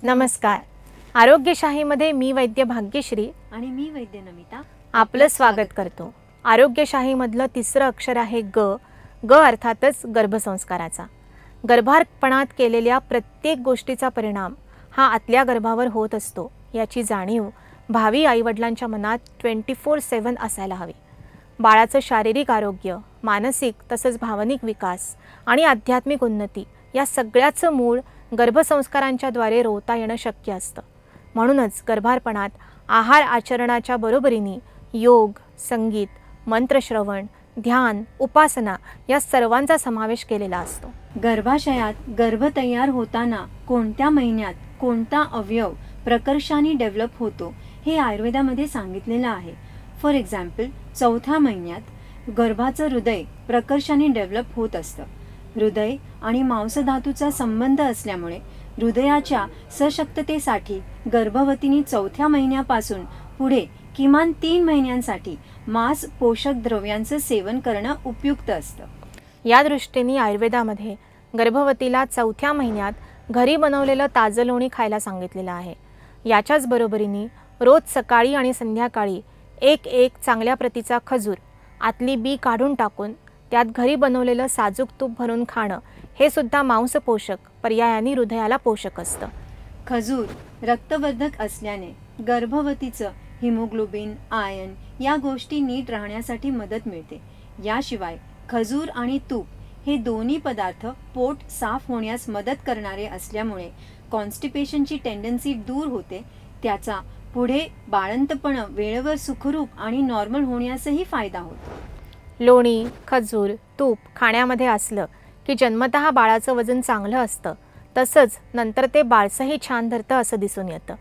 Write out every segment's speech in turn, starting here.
नमस्कार. आरोग्यशाहीमध्ये मी वैद्य भाग्यश्री आणि मी वैद्य नमिता आपलं स्वागत करतो. आरोग्यशाहीमधलं तिसरं अक्षर आहे ग. ग अर्थातच गर्भसंस्काराचा. गर्भारपणात केलेल्या प्रत्येक गोष्टीचा परिणाम हा आतल्या गर्भावर होत असतो याची जाणीव भावी आईवडिलांच्या मनात 24/7 असायला हवी. बाळाचं शारीरिक आरोग्य, मानसिक तसंच भावनिक विकास आणि आध्यात्मिक उन्नती या सगळ्याचं मूळ गर्भसंस्कारांच्या द्वारे रोवता येणं शक्य असतं. म्हणूनच गर्भारपणात आहार आचरणाच्या बरोबरीने योग, संगीत, मंत्रश्रवण, ध्यान, उपासना या सर्वांचा समावेश केलेला असतो. गर्भाशयात गर्भ तयार होताना कोणत्या महिन्यात कोणता अवयव प्रकर्षाने डेव्हलप होतो हे आयुर्वेदामध्ये सांगितलेलं आहे. फॉर एक्झाम्पल, 4थ्या महिन्यात गर्भाचं हृदय प्रकर्षाने डेव्हलप होत असतं. हृदय आणि मांसधातूचा संबंध असल्यामुळे हृदयाच्या सशक्ततेसाठी गर्भवतीने 4थ्या महिन्यापासून पुढे किमान 3 महिन्यांसाठी मांस पोषक द्रव्यांचं सेवन करणं उपयुक्त असतं. या दृष्टीने आयुर्वेदामध्ये गर्भवतीला 4थ्या महिन्यात घरी बनवलेलं ताजं लोणी खायला सांगितलेलं आहे. याच्याच बरोबरीने रोज सकाळी आणि संध्याकाळी एक चांगल्या प्रतीचा खजूर आतली बी काढून टाकून त्यात घरी बनवलेलं साजूक तूप भरून खाणं हे सुद्धा मांसपोषक पर्यायाने हृदयाला पोषक असतं. खजूर रक्तवर्धक असल्याने गर्भवतीचं हिमोग्लोबिन, आयर्न या गोष्टी नीट राहण्यासाठी मदत मिळते. याशिवाय खजूर आणि तूप हे दोन्ही पदार्थ पोट साफ होण्यास मदत करणारे असल्यामुळे कॉन्स्टिपेशनची टेंडन्सी दूर होते. त्याचा पुढे बाळंतपण वेळेवर सुखरूप आणि नॉर्मल होण्यासही फायदा होतो. लोणी, खजूर, तूप खाण्यामध्ये असलं की जन्मतः बाळाचं वजन चांगलं असतं, तसंच नंतर ते बाळसंही छान धरतं असं दिसून येतं.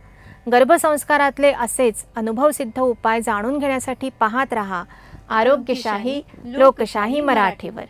गर्भसंस्कारातले असेच अनुभवसिद्ध उपाय जाणून घेण्यासाठी पाहत रहा आरोग्यशाही लोकशाही मराठीवर.